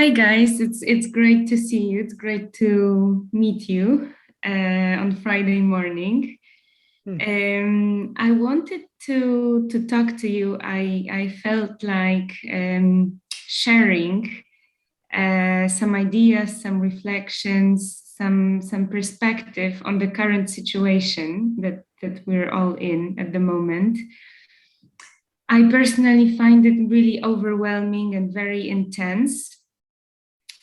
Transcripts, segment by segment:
Hi guys, it's great to see you. It's great to meet you on Friday morning. I wanted to talk to you. I felt like sharing some ideas, some reflections, some perspective on the current situation that we're all in at the moment. I personally find it really overwhelming and very intense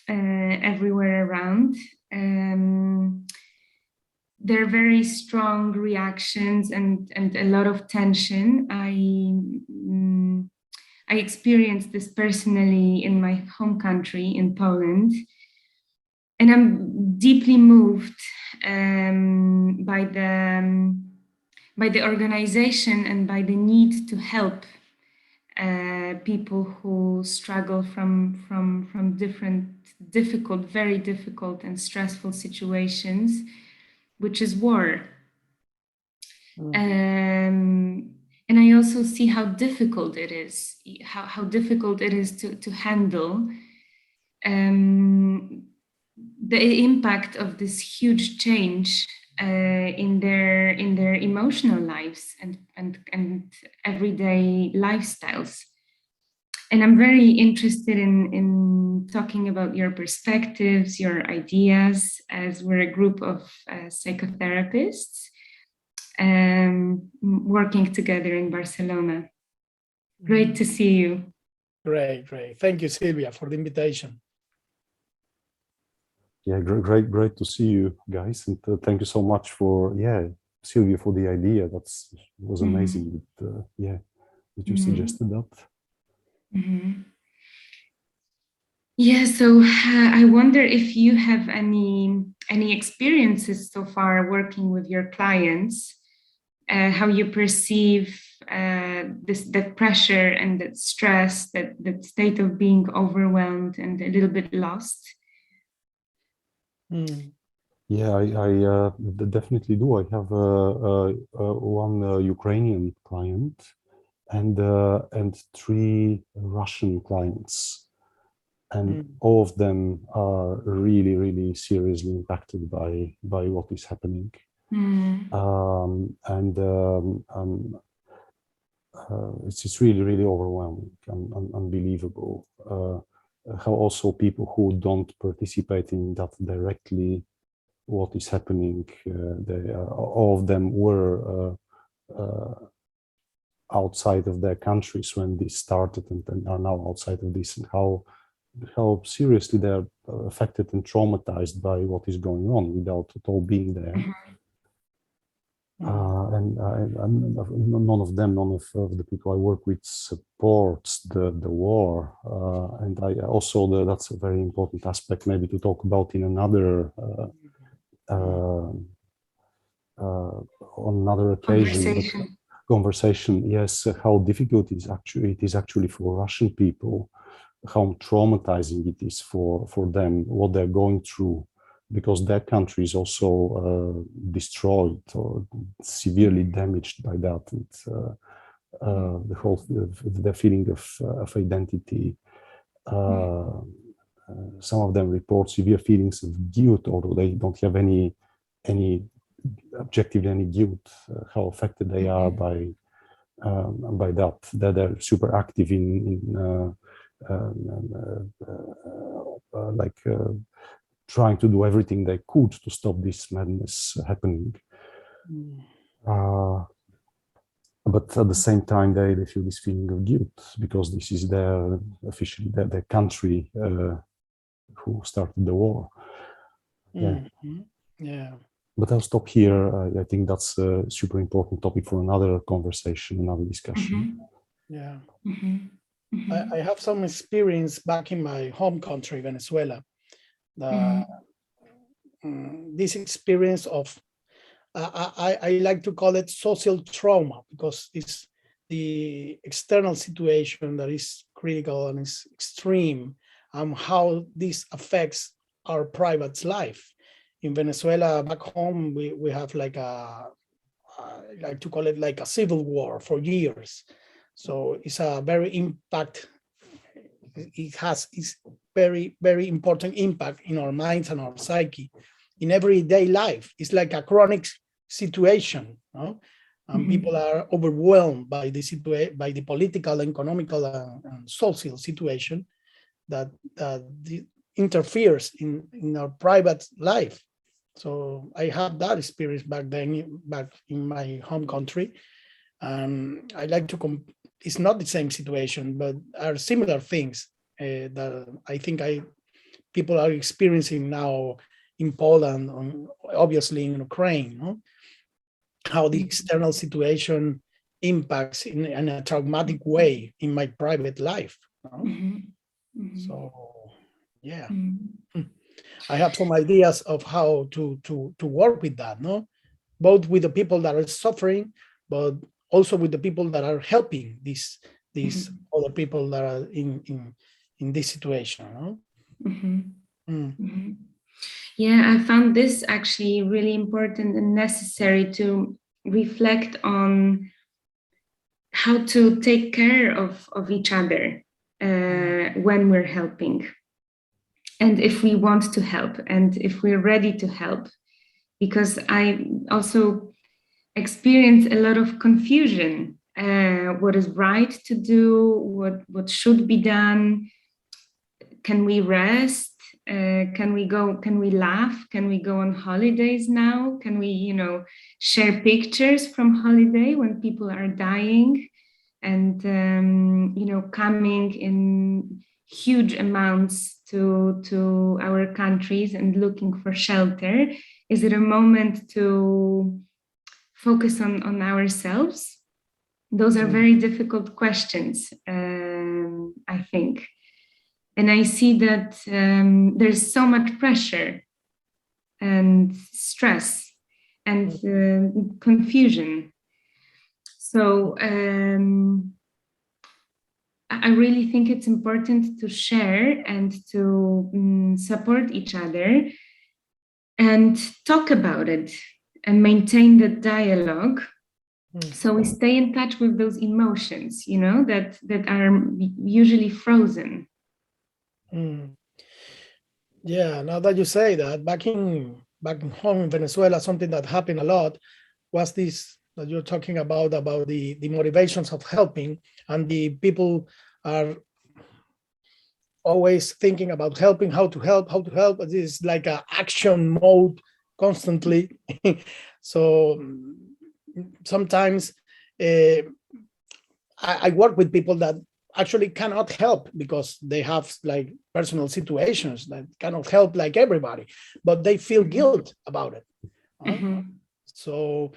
everywhere around. There are very strong reactions and a lot of tension. I experienced this personally in my home country in Poland, and I'm deeply moved by the organization and by the need to help people who struggle from different very difficult and stressful situations, which is war. And I also see how difficult it is, how difficult it is to handle the impact of this huge change in their emotional lives and everyday lifestyles. And I'm very interested in talking about your perspectives, your ideas, as we're a group of psychotherapists working together in Barcelona. Great to see you. Great. Thank you, Sylwia, for the invitation. Yeah, great to see you guys, and thank you so much for Sylwia, for the idea. Was amazing. That you suggested that. Yeah, so I wonder if you have any experiences so far working with your clients, how you perceive that pressure and that stress, that state of being overwhelmed and a little bit lost. Yeah, I definitely do. I have one Ukrainian client and 3 Russian clients, and all of them are really seriously impacted by what is happening. It's really overwhelming and unbelievable. How also people who don't participate in that directly, what is happening, all of them were outside of their countries when this started and are now outside of this, and how seriously they're affected and traumatized by what is going on without at all being there. And none of the people I work with supports the war, and I also that's a very important aspect maybe to talk about in another on another occasion. Conversation. Yes, how difficult it is actually for Russian people, how traumatizing it is for them, what they're going through, because their country is also destroyed or severely damaged by that, and the whole their feeling of identity. Some of them report severe feelings of guilt, although they don't have any objectively any guilt. How affected they are by that they're super active in trying to do everything they could to stop this madness happening. But at the same time, they feel this feeling of guilt because this is officially their country who started the war. But I'll stop here. I think that's a super important topic for another conversation, another discussion. I have some experience back in my home country, Venezuela. This experience of, I like to call it social trauma, because it's the external situation that is critical and is extreme, and how this affects our private life. In Venezuela, back home, we have like I like to call it like a civil war for years. So it's a very it has is very, very important impact in our minds and our psyche in everyday life. It's like a chronic situation, no? And people are overwhelmed by by the political, economical, and social situation that interferes in our private life. So I had that experience back in my home country. I like to, it's not the same situation, but are similar things that I think people are experiencing now in Poland, obviously in Ukraine, no? How the external situation impacts in a traumatic way in my private life. No? So, yeah. I have some ideas of how to work with that, no? Both with the people that are suffering, but also with the people that are helping these other people that are in this situation, no? Yeah, I found this actually really important and necessary to reflect on how to take care of each other when we're helping. And if we want to help and if we're ready to help. Because I also experience a lot of confusion. What is right to do? What should be done? Can we rest? Can we laugh? Can we go on holidays now? Can we, share pictures from holiday when people are dying and, coming in huge amounts to our countries and looking for shelter? Is it a moment to focus on ourselves? Those are very difficult questions, I think. And I see that there's so much pressure and stress and confusion. So I really think it's important to share and to support each other and talk about it and maintain the dialogue. So we stay in touch with those emotions, that are usually frozen. Yeah, now that you say that, back in home in Venezuela, something that happened a lot was this that you're talking about the motivations of helping, and the people are always thinking about helping, how to help. But it's like an action mode constantly. So sometimes I work with people that actually cannot help because they have like personal situations that cannot help like everybody, but they feel guilt about it. So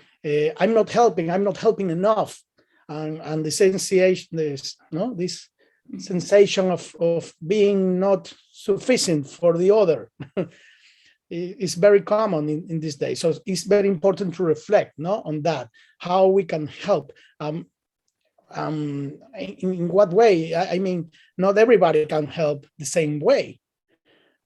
I'm not helping enough. And the sensation, this sensation of being not sufficient for the other is very common in this day. So it's very important to reflect on that, how we can help. In what way? I mean, not everybody can help the same way,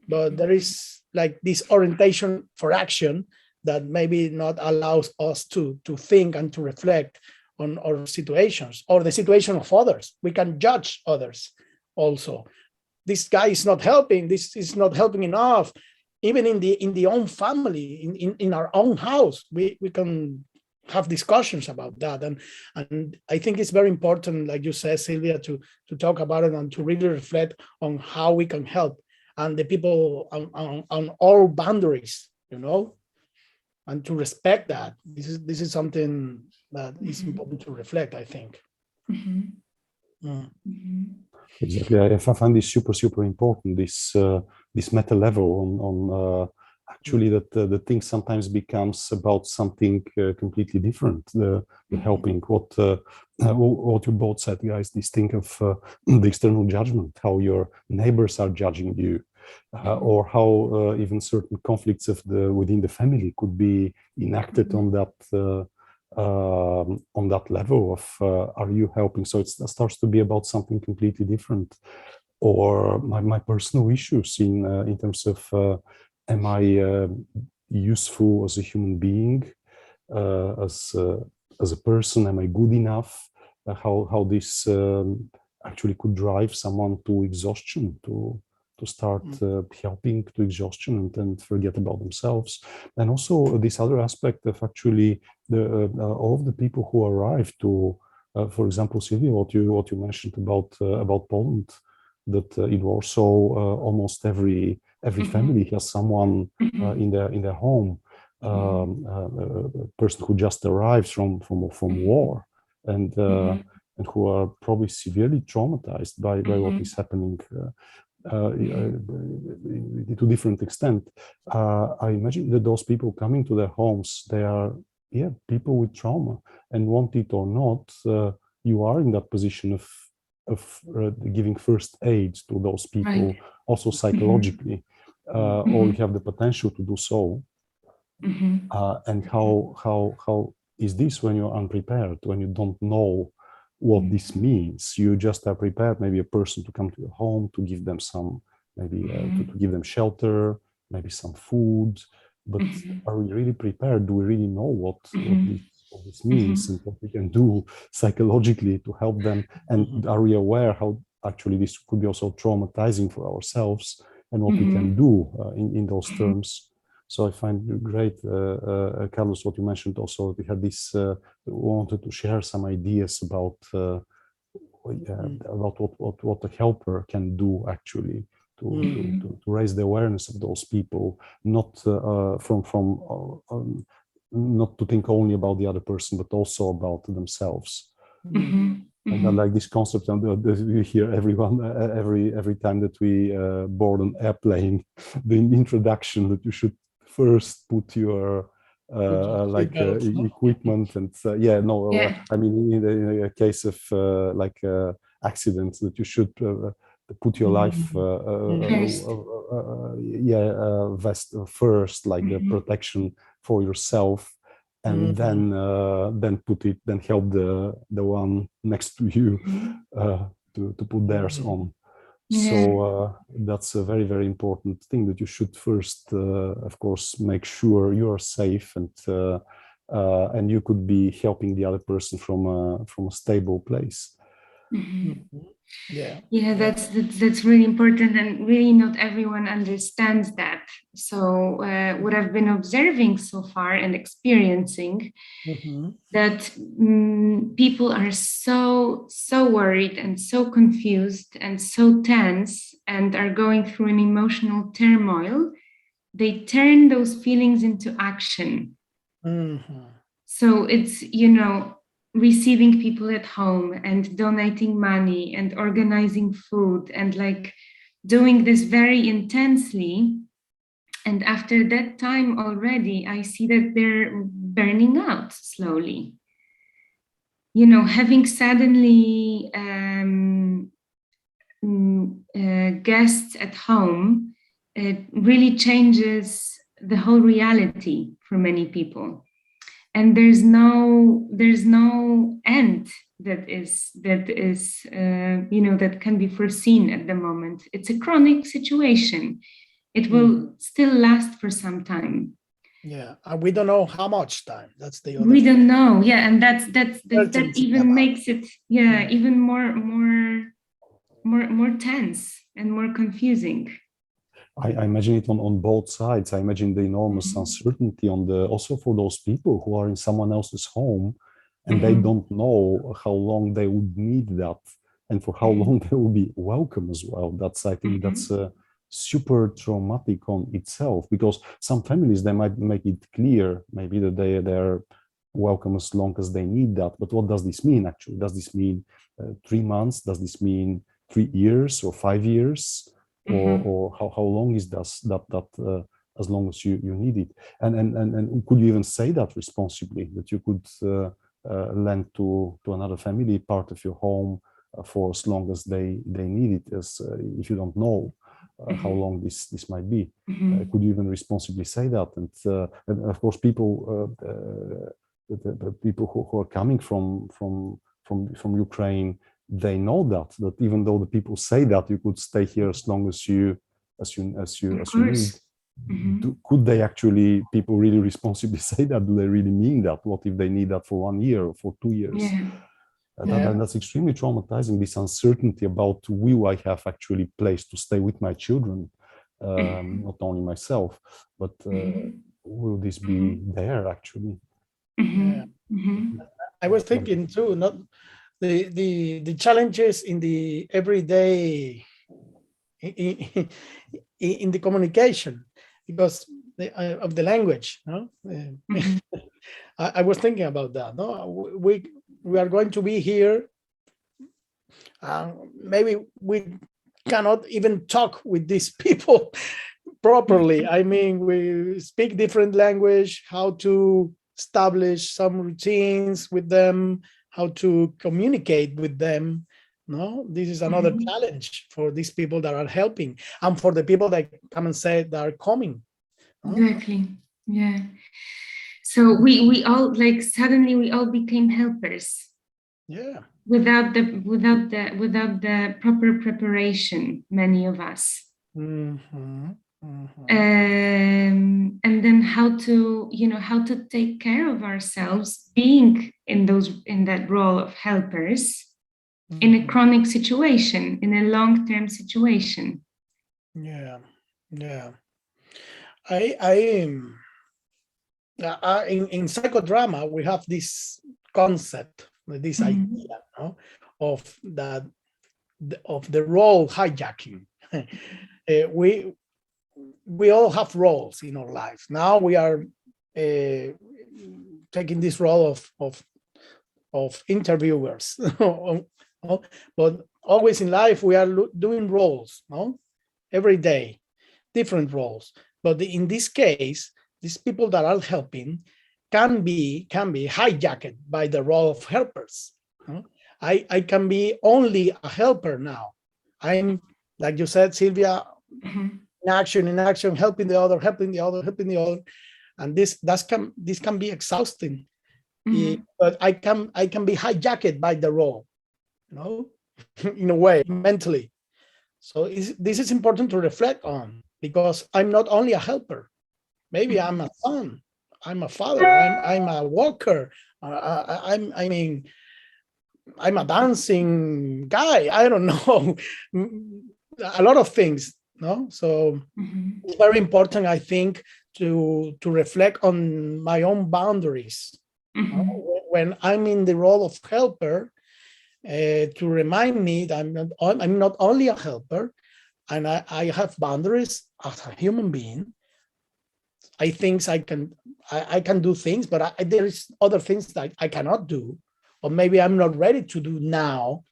but there is like this orientation for action that maybe not allows us to think and to reflect on our situations or the situation of others. We can judge others also. This guy is not helping. This is not helping enough. Even in the own family, in our own house, we can have discussions about that. And I think it's very important, like you said, Sylwia, to talk about it and to really reflect on how we can help and the people on all boundaries, and to respect that. This is something that is important to reflect, I think. Exactly. I find this super important, this meta level on actually that the thing sometimes becomes about something completely different. The helping, what you both said, guys, this thing of the external judgment, how your neighbors are judging you, or how even certain conflicts within the family could be enacted on that level of are you helping? So it starts to be about something completely different. Or my personal issues in terms of am I useful as a human being, as a person? Am I good enough? How this actually could drive someone to exhaustion, to start helping to exhaustion and then forget about themselves. And also this other aspect of actually all of the people who arrive to, for example, Sylwia, what you mentioned about Poland, that it also almost every family has someone in their home, a person who just arrives from war, and who are probably severely traumatized by what is happening to different extent. I imagine that those people coming to their homes, they are people with trauma, and want it or not, you are in that position of giving first aid to those people, also psychologically, or you have the potential to do so. And how is this when you're unprepared, when you don't know what this means? You just are prepared, maybe a person to come to your home, to give them some, maybe to give them shelter, maybe some food. But are we really prepared? Do we really know what this means and what we can do psychologically to help them? And are we aware how actually this could be also traumatizing for ourselves, and what we can do in those terms? So I find it great, Carlos, what you mentioned also. We had this, wanted to share some ideas about what a helper can do actually to raise the awareness of those people, not not to think only about the other person, but also about themselves. And I like this concept that we hear everyone every time that we board an airplane, the introduction that you should first put your equipment and I mean in a case of accidents, that you should put your life vest first, like the protection for yourself, and then help the one next to you to put theirs on. So that's a very, very important thing, that you should first, of course, make sure you are safe, and you could be helping the other person from a stable place. Yeah, that's really important, and really not everyone understands that. So what I've been observing so far and experiencing, that people are so worried and so confused and so tense, and are going through an emotional turmoil, they turn those feelings into action. So it's, receiving people at home and donating money and organizing food and like doing this very intensely. And after that time already, I see that they're burning out slowly. Having suddenly guests at home, it really changes the whole reality for many people. And there's no end that can be foreseen at the moment. It's a chronic situation. It will still last for some time. Yeah, and we don't know how much time. That's the other. We don't know. Yeah, and that even makes it even more tense and more confusing. I imagine it on both sides. I imagine the enormous uncertainty also for those people who are in someone else's home, and they don't know how long they would need that, and for how long they will be welcome as well. I think that's super traumatic on itself, because some families, they might make it clear maybe that they're welcome as long as they need that. But what does this mean actually? Does this mean 3 months? Does this mean 3 years or 5 years? Or how long is that as long as you need it? And could you even say that responsibly, that you could lend to another family part of your home for as long as they need it, as if you don't know how long this might be? Could you even responsibly say that? And of course, people the people who are coming from Ukraine, they know that even though the people say that you could stay here as long as you need, could they actually, people really responsibly say that? Do they really mean that? What if they need that for 1 year or for 2 years? That's extremely traumatizing, this uncertainty about will I have actually place to stay with my children, not only myself, but will this be there actually? I was thinking too, not the challenges in the everyday in the communication because of the language. No? I was thinking about that. No, we are going to be here. Maybe we cannot even talk with these people properly. I mean, we speak different language, how to establish some routines with them, how to communicate with them. No, this is another challenge for these people that are helping and for the people that come and say that are coming. Exactly. Yeah. So we all like suddenly we all became helpers. Yeah. Without the proper preparation, many of us. And then how to take care of ourselves, being in that role of helpers in a chronic situation, in a long-term situation. Yeah. In psychodrama, we have this concept, this idea, no, of the role hijacking. We all have roles in our lives. Now we are taking this role of interviewers, but always in life we are doing roles, no, every day, different roles. But in this case, these people that are helping can be hijacked by the role of helpers. I can be only a helper now. I'm, like you said, Sylwia, in action, helping the other, and this can be exhausting. But I can be hijacked by the role, you know, in a way, mentally. So this is important to reflect on, because I'm not only a helper. Maybe I'm a son, I'm a father, I'm a worker, I'm a dancing guy. I don't know, a lot of things. No, so it's very important, I think, to reflect on my own boundaries. When I'm in the role of helper, to remind me that I'm not only a helper, and I have boundaries as a human being. I think I can do things, but there is other things that I cannot do, or maybe I'm not ready to do now.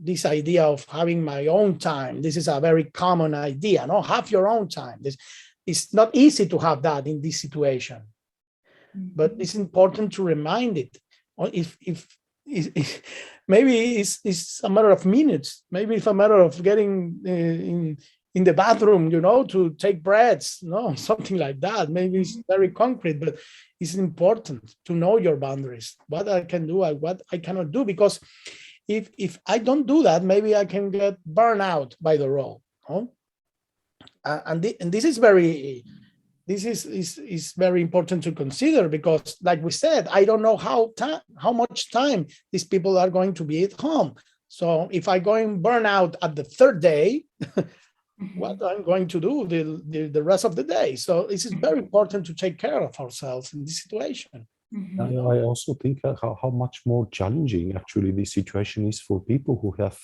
This idea of having my own time, this is a very common idea. No, have your own time. It's not easy to have that in this situation, but it's important to remind it. If maybe it's a matter of minutes, maybe it's a matter of getting in the bathroom, to take breaths, something like that. Maybe it's very concrete, but it's important to know your boundaries, what I can do and what I cannot do, because if I don't do that, maybe I can get burned out by the role. And this is very important to consider, because, like we said, I don't know how much time these people are going to be at home. So if I go and burn out at the third day, what I'm going to do the rest of the day. So this is very important to take care of ourselves in this situation. I also think how much more challenging actually this situation is for people who have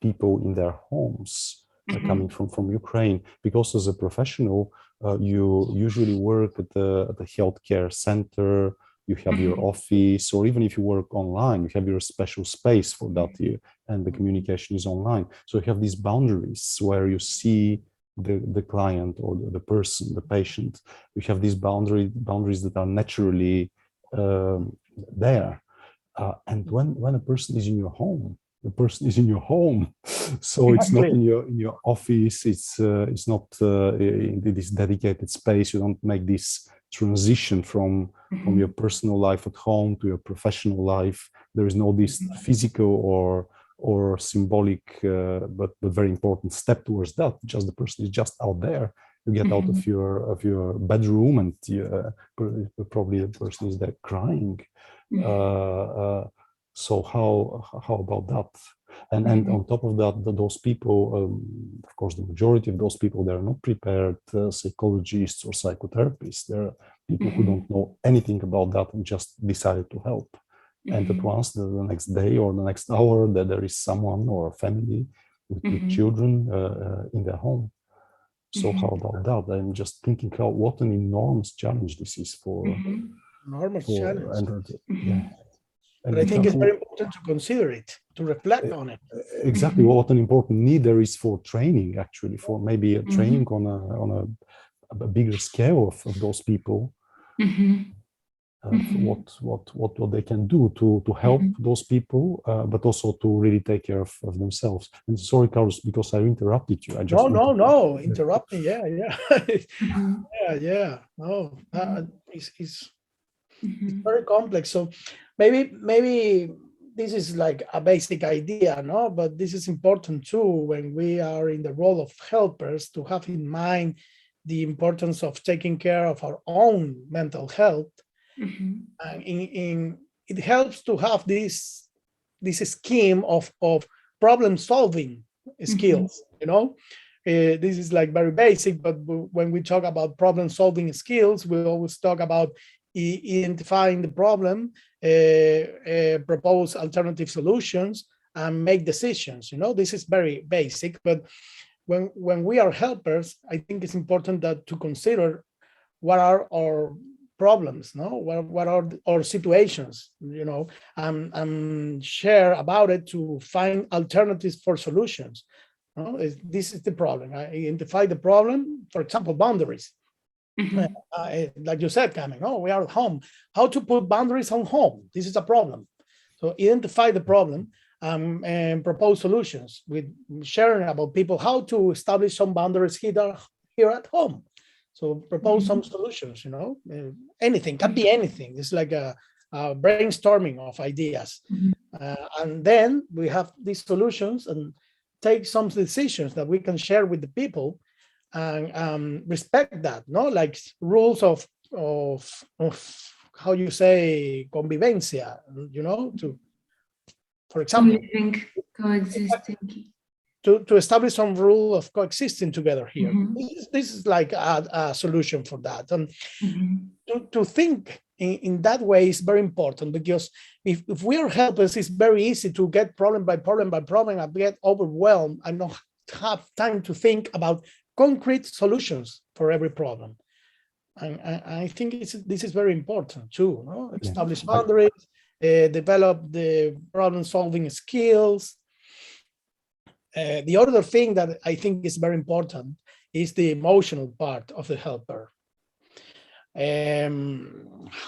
people in their homes coming from Ukraine, because as a professional, you usually work at the healthcare center. You have your office, or even if you work online, you have your special space for that year, and the communication is online. So you have these boundaries where you see the client or the person, the patient. You have these boundaries that are naturally there. And when a person is in your home, the person is in your home, so it's not in your office. It's not in this dedicated space. You don't make this transition from your personal life at home to your professional life. There is no this physical or symbolic but very important step towards that. Just the person is just out there, You get out of your bedroom, and probably the person is there crying. So how about that? And on top of that, those people, of course, the majority of those people, they're not prepared psychologists or psychotherapists. They're people who don't know anything about that and just decided to help. And at once, the next day or the next hour, that there is someone or a family with children in their home. So how about that? I'm just thinking how what an enormous challenge this is for enormous challenge. And but I think it's very important to consider it, to reflect on it. Exactly, what an important need there is for training, actually, for maybe a training on a bigger scale of those people. What they can do to help those people, but also to really take care of themselves. And sorry, Carlos, because I interrupted you. I just no, interrupt me. Yeah. No, it's very complex. So maybe this is like a basic idea, no? But this is important too when we are in the role of helpers, to have in mind the importance of taking care of our own mental health. It helps to have this scheme of problem solving skills. This is like very basic, but when we talk about problem solving skills, we always talk about identifying the problem, propose alternative solutions, and make decisions. This is very basic, but when we are helpers, I think it's important that to consider what are our problems, what are our situations, and share about it to find alternatives for solutions. This is the problem. I identify the problem, for example, boundaries. Like you said, Kamen, we are at home. How to put boundaries on home? This is a problem. So identify the problem and propose solutions with sharing about people, how to establish some boundaries here at home. So propose some solutions, anything, can be anything. It's like a brainstorming of ideas. And then we have these solutions and take some decisions that we can share with the people and respect that, like rules of how you say convivencia, for example, coexisting. To establish some rule of coexisting together here. This is like a solution for that. And to think in that way is very important, because if we are helpers, it's very easy to get problem by problem and get overwhelmed and not have time to think about concrete solutions for every problem. And I think this is very important too. Establish boundaries, develop the problem-solving skills. The other thing that I think is very important is the emotional part of the helper.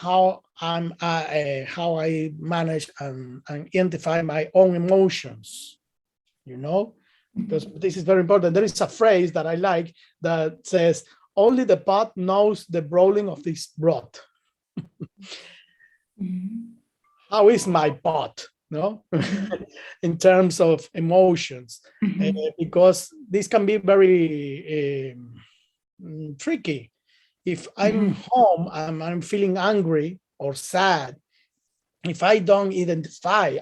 How I manage and identify my own emotions, because this is very important. There is a phrase that I like that says, only the pot knows the boiling of this broth. How is my pot? In terms of emotions, because this can be very tricky. If I'm home and I'm feeling angry or sad, if I don't identify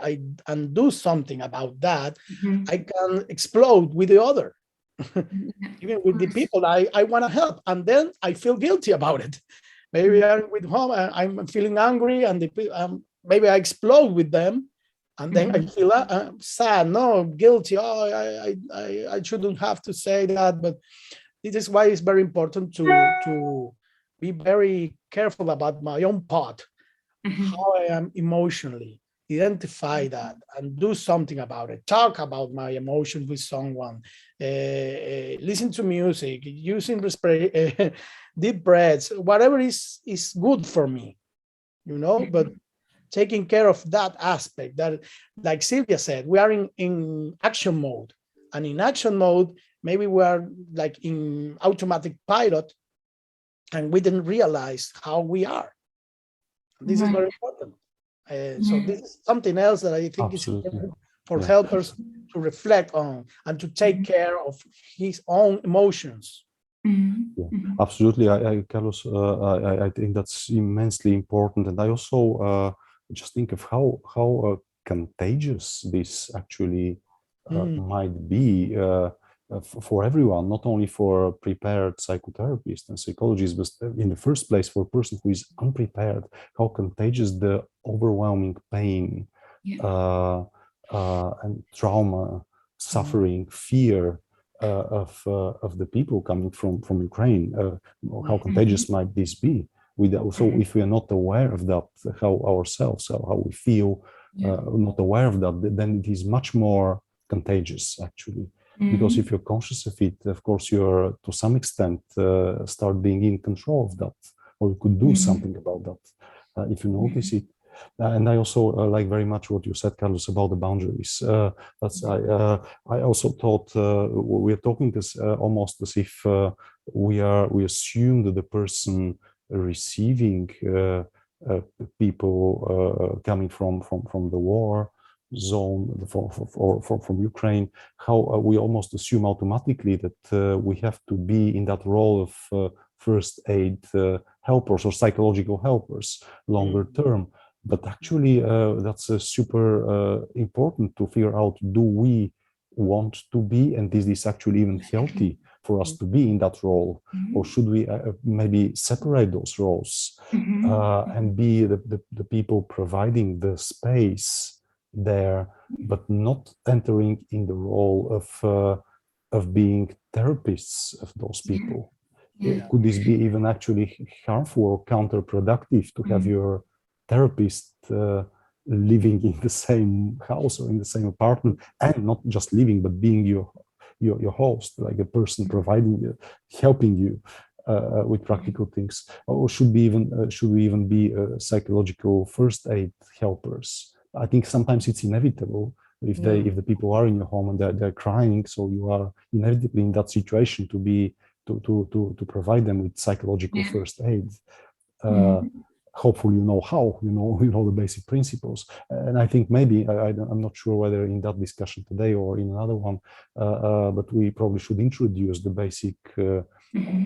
and do something about that, I can explode with the other, even with the people I want to help, and then I feel guilty about it. Maybe I'm with home, I'm feeling angry, and maybe I explode with them. And then I feel sad, guilty. I shouldn't have to say that. But this is why it's very important to be very careful about my own part, how I am emotionally, identify that and do something about it. Talk about my emotions with someone, listen to music, using deep breaths, whatever is good for me, but taking care of that aspect, that, like Sylwia said, we are in action mode. And in action mode, maybe we are like in automatic pilot and we didn't realize how we are. This is very important. So this is something else that I think is important for helpers to reflect on and to take care of his own emotions. Yeah, absolutely. Carlos, I think that's immensely important, and I also just think of how contagious this actually might be for everyone, not only for prepared psychotherapists and psychologists, but in the first place for a person who is unprepared. How contagious the overwhelming pain and trauma, suffering, fear of the people coming from Ukraine. How contagious might this be? So if we are not aware of that, how ourselves, how we feel, not aware of that, then it is much more contagious actually. Because if you're conscious of it, of course, you're to some extent start being in control of that, or you could do something about that if you notice it. And I also like very much what you said, Carlos, about the boundaries. I also thought we're talking this almost as if we assume that the person receiving people coming from the war zone from Ukraine, how we almost assume automatically that we have to be in that role of first aid helpers or psychological helpers longer term. But actually, that's super important to figure out, do we want to be, and is this actually even healthy for us to be in that role? Or should we maybe separate those roles and be the people providing the space there, but not entering in the role of being therapists of those people? Could this be even actually harmful or counterproductive to have your therapist living in the same house or in the same apartment, and not just living but being your host, like a person providing you, helping you with practical things? Or should we even be psychological first aid helpers? I think sometimes it's inevitable if the people are in your home and they're crying, so you are inevitably in that situation to provide them with psychological first aid. Hopefully you know how, you know the basic principles. And I think maybe, I'm not sure whether in that discussion today or in another one, but we probably should introduce the basic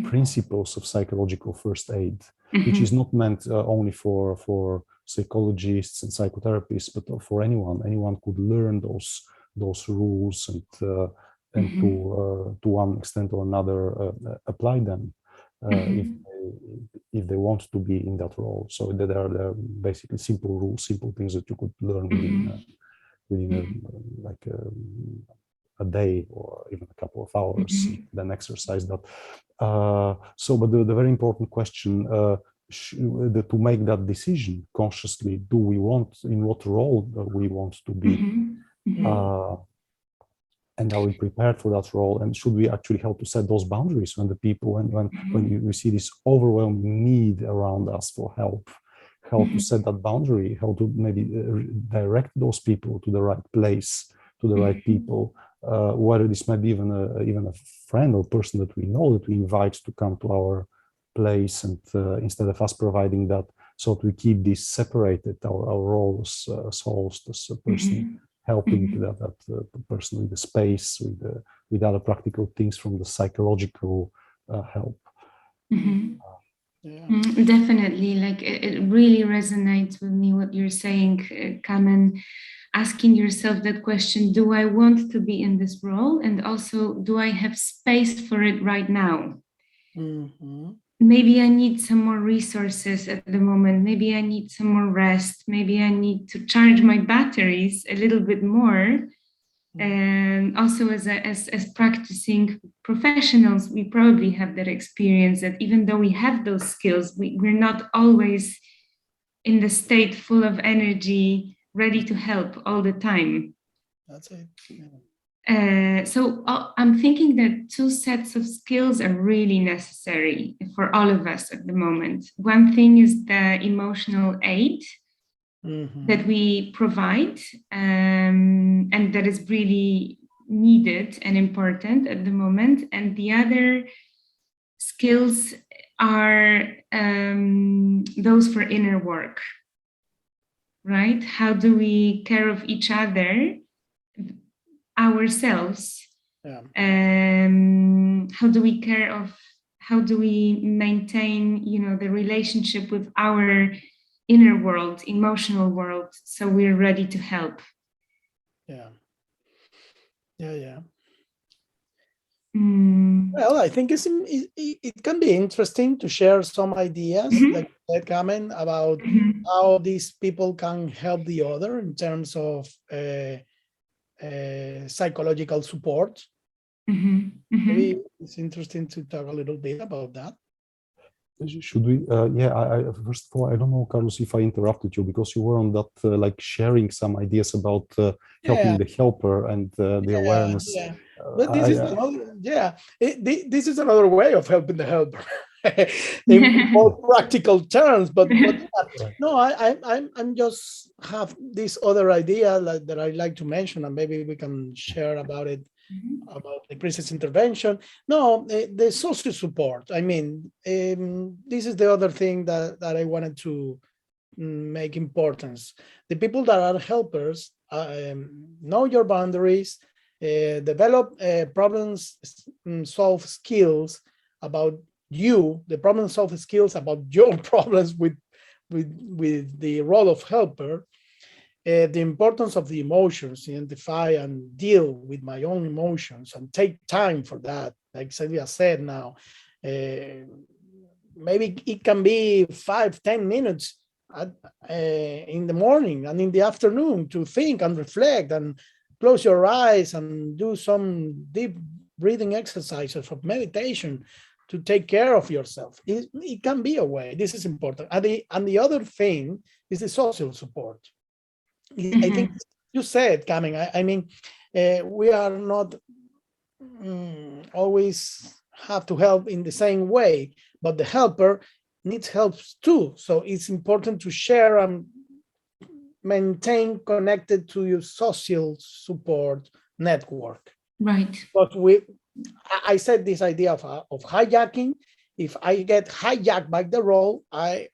principles of psychological first aid, which is not meant only for psychologists and psychotherapists, but for anyone. Anyone could learn those rules and to one extent or another apply them if they want to be in that role. So that there are basically simple rules, simple things that you could learn within a day or even a couple of hours, then exercise that. But the very important question to make that decision consciously, do we want, in what role we want to be? And are we prepared for that role? And should we actually help to set those boundaries when the people, when we see this overwhelming need around us for help, how to set that boundary, how to maybe direct those people to the right place, to the right people, whether this might be even a friend or person that we know that we invite to come to our place, and instead of us providing that, so that we keep this separated, our roles as host, as a person helping that person with the space, with other practical things from the psychological help. Definitely, like it really resonates with me what you're saying, Kamen. Asking yourself that question, do I want to be in this role? And also, do I have space for it right now? Maybe I need some more resources at the moment. Maybe I need some more rest. Maybe I need to charge my batteries a little bit more. And also as practicing professionals, we probably have that experience that even though we have those skills, we're not always in the state full of energy, ready to help all the time. That's it. So I'm thinking that two sets of skills are really necessary for all of us at the moment. One thing is the emotional aid that we provide, and that is really needed and important at the moment. And the other skills are those for inner work, right? How do we care of each other, ourselves? How do we care of how do we maintain, the relationship with our inner world, emotional world, so we're ready to help. Yeah. Mm. Well, I think it can be interesting to share some ideas, like that Kamen, about how these people can help the other in terms of psychological support. Maybe it's interesting to talk a little bit about that. Should we? Yeah. First of all, I don't know, Carlos, if I interrupted you because you were on that, like sharing some ideas about helping the helper and the awareness. Yeah. But this is another. Yeah, this is another way of helping the helper, in more practical terms. But no, I'm just have this other idea that I like to mention, and maybe we can share about it. About the crisis intervention. No, the social support. I mean, this is the other thing that I wanted to make importance. The people that are helpers know your boundaries, develop problems solve skills about you, the problem solve skills about your problems with the role of helper. The importance of the emotions, identify and deal with my own emotions and take time for that. Like Sylwia said now, maybe it can be 5-10 minutes in the morning and in the afternoon to think and reflect and close your eyes and do some deep breathing exercises of meditation to take care of yourself. It can be a way. This is important. And the other thing is the social support. I think you said, Kamen, I mean, we are not always have to help in the same way, but the helper needs help too. So it's important to share and maintain connected to your social support network. Right. But I said this idea of hijacking. If I get hijacked by the role, I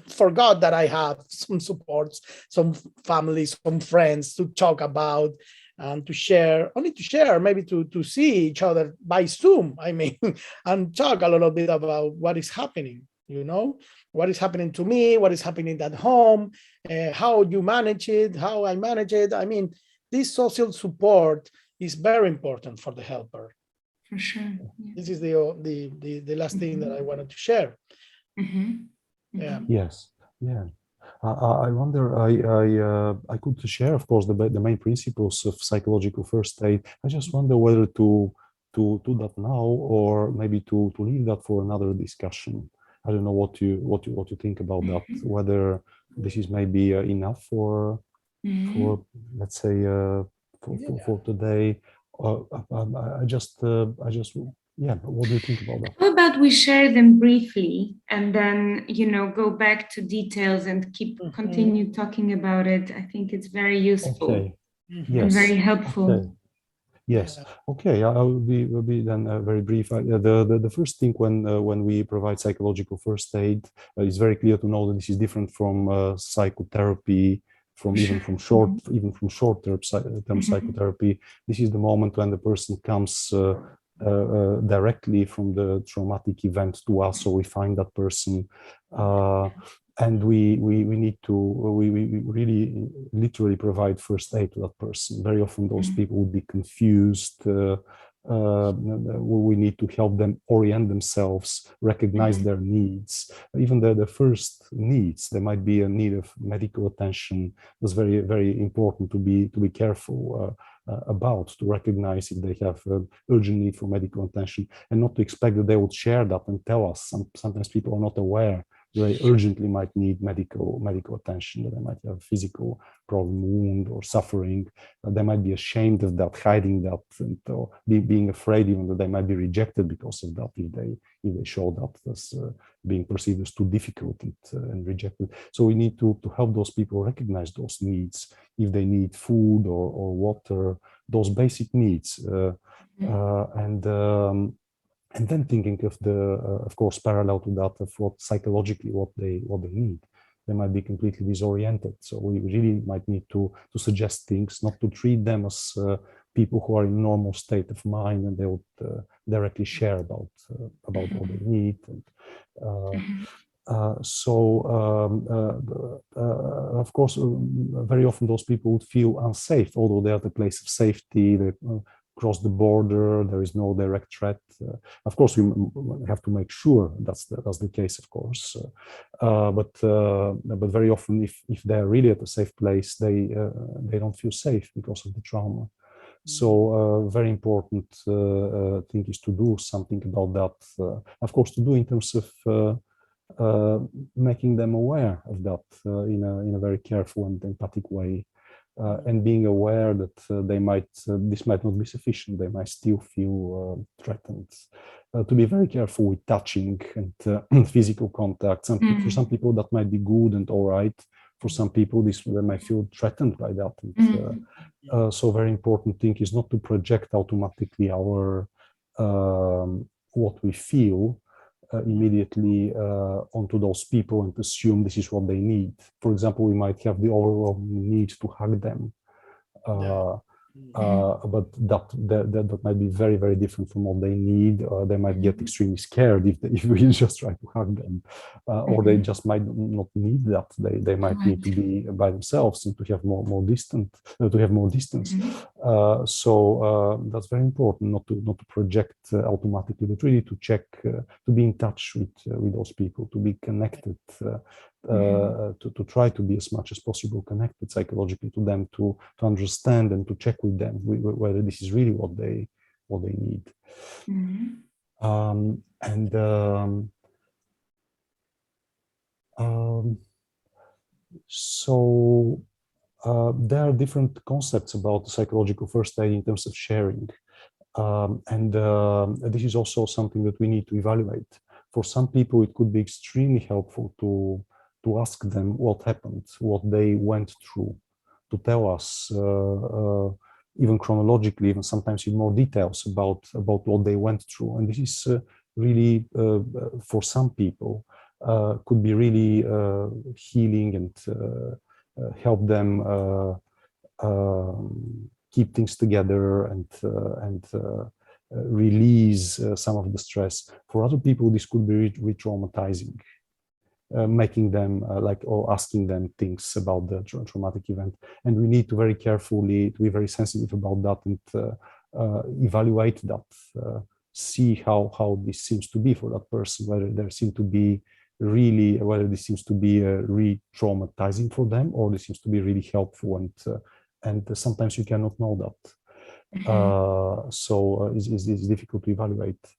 forgot that I have some supports, some family, some friends to talk about and to share, only to share, maybe to see each other by Zoom, I mean, and talk a little bit about what is happening, what is happening to me, what is happening at home, how you manage it, how I manage it. I mean, this social support is very important for the helper. For sure. Yeah. This is the last thing that I wanted to share. Yeah. Yes. Yeah. I wonder. I could share, of course, the main principles of psychological first aid. I just wonder whether to do that now or maybe to leave that for another discussion. I don't know what you think about that. Whether this is maybe enough for let's say for today. I just. Yeah, what do you think about that? How about we share them briefly and then, go back to details and continue talking about it? I think it's very useful. Okay. Yes. And very helpful. Okay. Yes. Okay. I will be then very brief. The first thing when we provide psychological first aid, it's very clear to know that this is different from psychotherapy, even from short-term psychotherapy. This is the moment when the person comes directly from the traumatic event to us, so we find that person, and we need to we really literally provide first aid to that person. Very often those people would be confused. We need to help them orient themselves, recognize their needs, even the first needs. There might be a need of medical attention. It's very, very important to be careful about, to recognize if they have urgent need for medical attention, and not to expect that they would share that and tell us. Sometimes people are not aware they urgently might need medical attention, that they might have a physical problem, wound or suffering. They might be ashamed of that, hiding that, and being afraid even that they might be rejected because of that if they show that as being perceived as too difficult and rejected. So we need to help those people recognize those needs, if they need food or water, those basic needs, and then thinking of of course, parallel to that, of what psychologically what they need. They might be completely disoriented, so we really might need to suggest things, not to treat them as people who are in normal state of mind, and they would directly share about what they need. And, of course, very often those people would feel unsafe, although they are at a place of safety. They cross the border. There is no direct threat. Of course, we have to make sure that's the case, of course. But very often, if they're really at a safe place, they don't feel safe because of the trauma. So very important thing is to do something about that. Of course, to do in terms of making them aware of that in a very careful and empathic way, and being aware that this might not be sufficient. They might still feel threatened. To be very careful with touching and physical contact. For some people that might be good and all right. For some people, they might feel threatened by that. And, so very important thing is not to project automatically our what we feel immediately onto those people and assume this is what they need. For example, we might have the overwhelming need to hug them, but that might be very, very different from what they need. They might get extremely scared if we just try to hug them, or they just might not need that. They might need to be by themselves and to have more distance. So that's very important, not to project automatically, but really to check, to be in touch with those people, to be connected. To try to be as much as possible connected psychologically to them, to understand and to check with them whether this is really what they need. So there are different concepts about psychological first aid in terms of sharing, and this is also something that we need to evaluate. For some people, it could be extremely helpful to ask them what happened, what they went through, to tell us, even chronologically, even sometimes in more details about what they went through. And this is really, for some people, could be really healing and help them keep things together and release some of the stress. For other people, this could be re-traumatizing. Making them or asking them things about the traumatic event, and we need to very carefully to be very sensitive about that and evaluate that, see how this seems to be for that person, whether this seems to be re-traumatizing for them, or this seems to be really helpful, and sometimes you cannot know that. So it's difficult to evaluate.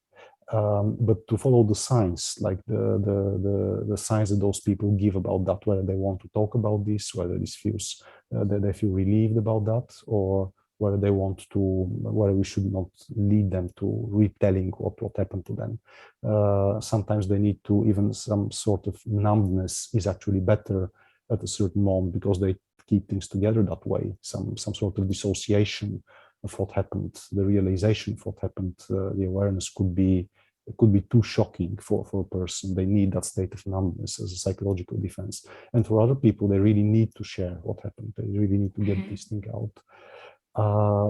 But to follow the signs, like the signs that those people give about that, whether they want to talk about this, whether this feels that they feel relieved about that, or whether whether we should not lead them to retelling what happened to them. Sometimes they need to, even some sort of numbness is actually better at a certain moment because they keep things together that way. Some sort of dissociation of what happened, the realization of what happened, the awareness could be too shocking for a person. They need that state of numbness as a psychological defense. And for other people, they really need to share what happened. They really need to get this thing out.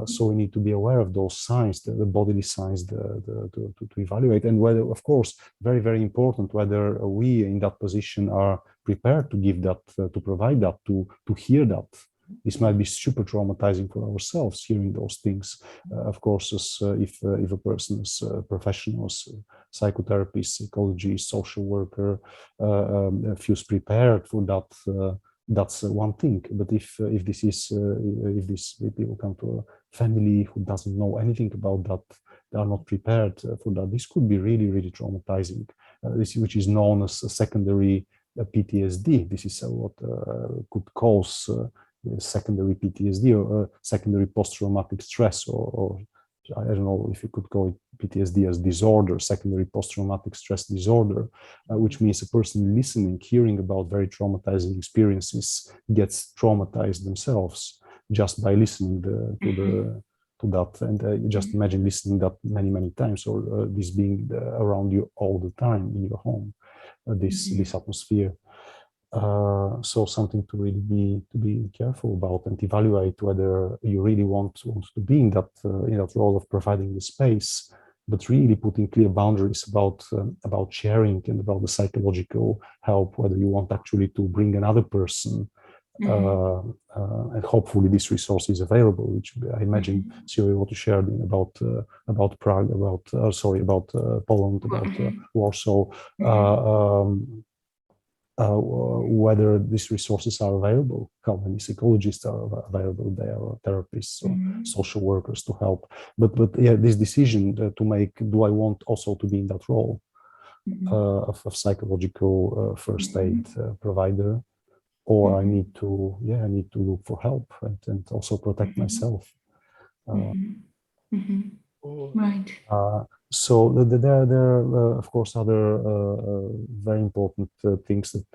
So we need to be aware of those signs, the bodily signs, to evaluate, and whether, of course, very, very important, whether we in that position are prepared to give that, to provide that, to hear that. This might be super traumatizing for ourselves, hearing those things. Of course, if a person is professionals, psychotherapist, psychologist, social worker, feels prepared for that, that's one thing. But if these people come to a family who doesn't know anything about that, they are not prepared for that, this could be really, really traumatizing. Which is known as a secondary PTSD. This is what could cause secondary PTSD or secondary post-traumatic stress, or I don't know if you could call it PTSD as disorder, secondary post-traumatic stress disorder, which means a person listening, hearing about very traumatizing experiences gets traumatized themselves just by listening to that. And you just imagine listening that many, many times, or this being around you all the time in your home, this atmosphere. So something to really be careful about and evaluate whether you really want to be in that role of providing the space, but really putting clear boundaries about sharing and about the psychological help, whether you want actually to bring another person. And hopefully this resource is available, which I imagine Sylwia want to share about Prague, about Poland, about Warsaw, whether these resources are available, how many psychologists are available there, or therapists or social workers to help. But yeah, this decision to make, do I want also to be in that role of psychological first aid provider, or I need to look for help and also protect myself. Right. So there are of course other very important things that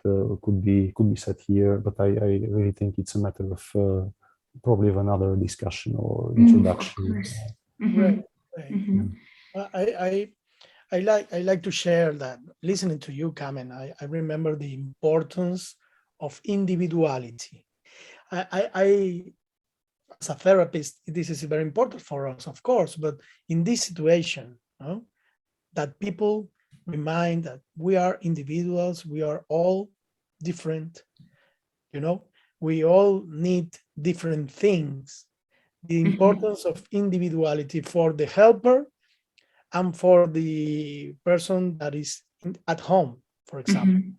could be said here, but I really think it's a matter of probably of another discussion or introduction. Right. I like to share that listening to you, Kamen, I remember the importance of individuality. I as a therapist, this is very important for us, of course, but in this situation, that people remind that we are individuals, we are all different, we all need different things. The importance of individuality for the helper and for the person that is at home, for example.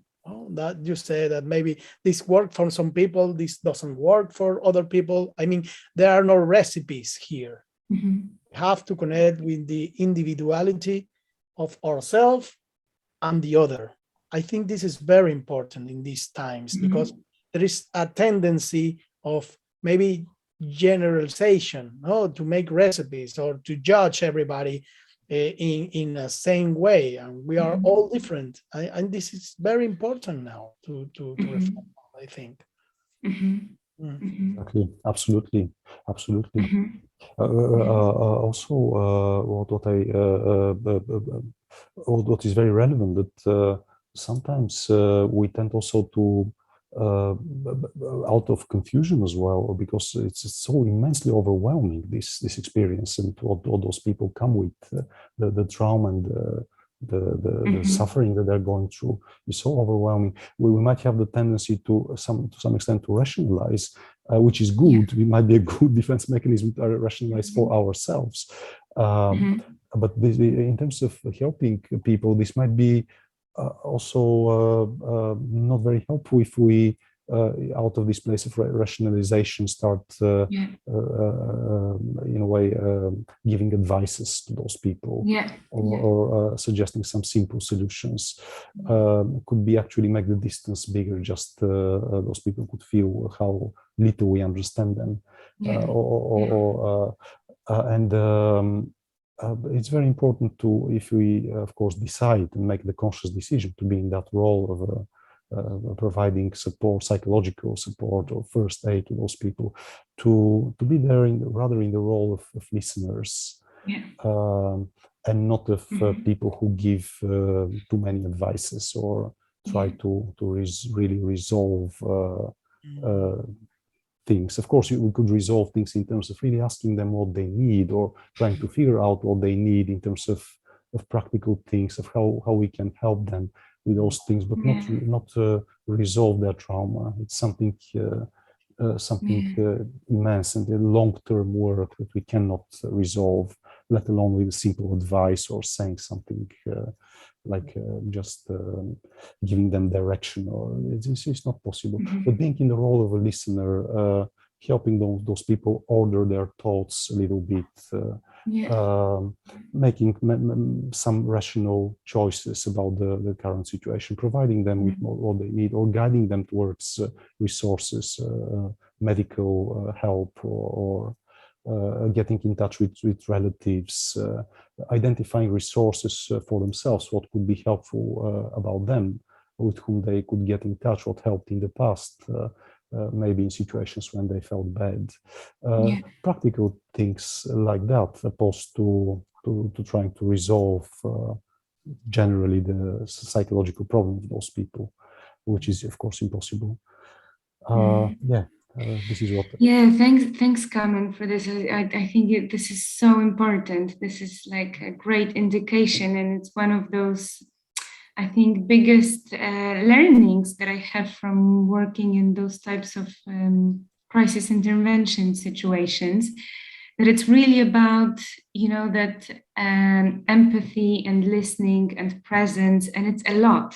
That you say that maybe this worked for some people, this doesn't work for other people. I mean, there are no recipes here. We have to connect with the individuality of ourselves and the other. I think this is very important in these times because there is a tendency of maybe generalization, to make recipes or to judge everybody in the same way, and we are all different. And this is very important now to reflect on, I think. Exactly. Absolutely. Also, what is very relevant, that sometimes we tend also to out of confusion as well, because it's so immensely overwhelming, this experience, and what those people come with, the trauma and the suffering that they're going through is so overwhelming. We might have the tendency to some extent to rationalize, which is good. We might be a good defense mechanism to rationalize for ourselves. But in terms of helping people, this might be also not very helpful if we out of this place of rationalization start in a way giving advices to those people, or suggesting some simple solutions. Could be actually make the distance bigger. Just those people could feel how little we understand them, it's very important to, if we of course decide and make the conscious decision to be in that role of providing support, psychological support or first aid to those people, to be there rather in the role of listeners, and not of people who give too many advices or try to really resolve things. Of course, we could resolve things in terms of really asking them what they need, or trying to figure out what they need in terms of practical things, of how we can help them with those things, but not resolve their trauma. It's something immense and a long-term work that we cannot resolve, let alone with simple advice or saying something like just giving them direction, or it's not possible. But being in the role of a listener, helping those people order their thoughts a little bit, making some rational choices about the current situation, providing them with what they need, or guiding them towards resources, medical help, or getting in touch with relatives, identifying resources for themselves, what could be helpful about them, with whom they could get in touch, what helped in the past, maybe in situations when they felt bad. Practical things like that, opposed to trying to resolve generally the psychological problem of those people. which is of course impossible. This is what. Yeah, thanks, Kamen, for this. I think this is so important. This is like a great indication, and it's one of those, I think, biggest learnings that I have from working in those types of crisis intervention situations. That it's really about, that empathy and listening and presence, and it's a lot.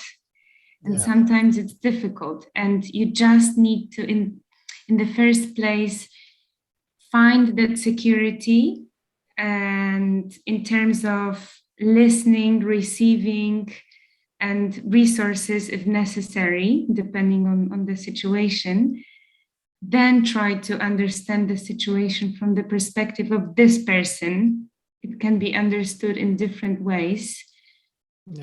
And sometimes it's difficult, and you just need to, in the first place, find that security, and in terms of listening, receiving, and resources if necessary, depending on the situation. Then try to understand the situation from the perspective of this person. It can be understood in different ways.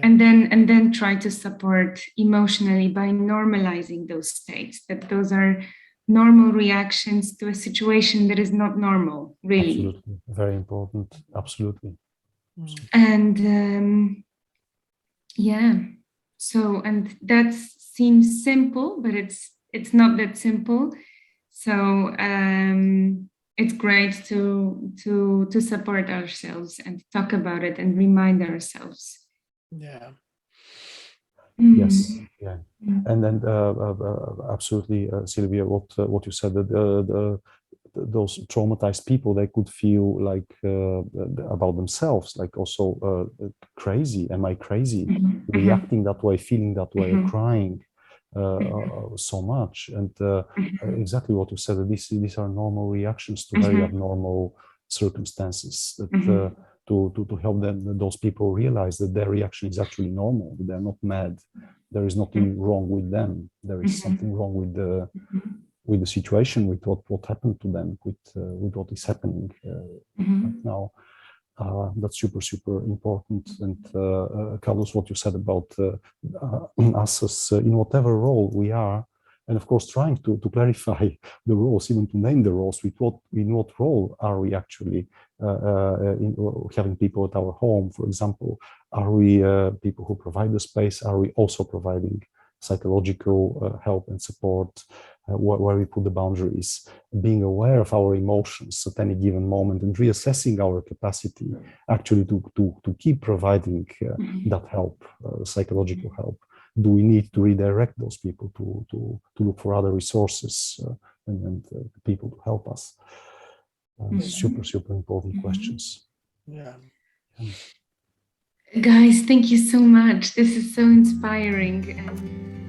And then try to support emotionally by normalizing those states, that those are normal reactions to a situation that is not normal, really. Absolutely, very important. Absolutely. And so, and that seems simple, but it's not that simple. So it's great to support ourselves and talk about it and remind ourselves. Yes, and then absolutely, Sylwia, what you said, that those traumatized people, they could feel like about themselves, like also crazy. Am I crazy? Reacting that way, feeling that way, crying so much. And exactly what you said, that these are normal reactions to very abnormal circumstances. That to help those people realize that their reaction is actually normal, that they're not mad, there is nothing wrong with them, there is something wrong with the situation, with what happened to them, with what is happening right now. That's super important. And Carlos, what you said about us as in whatever role we are, and of course trying to clarify the roles, even to name the roles, in what role are we actually in having people at our home, for example. Are we people who provide the space? Are we also providing psychological help and support, where we put the boundaries, being aware of our emotions at any given moment, and reassessing our capacity actually to keep providing that help, psychological help? Do we need to redirect those people to look for other resources and people to help us? Super important questions. Guys, thank you so much. This is so inspiring.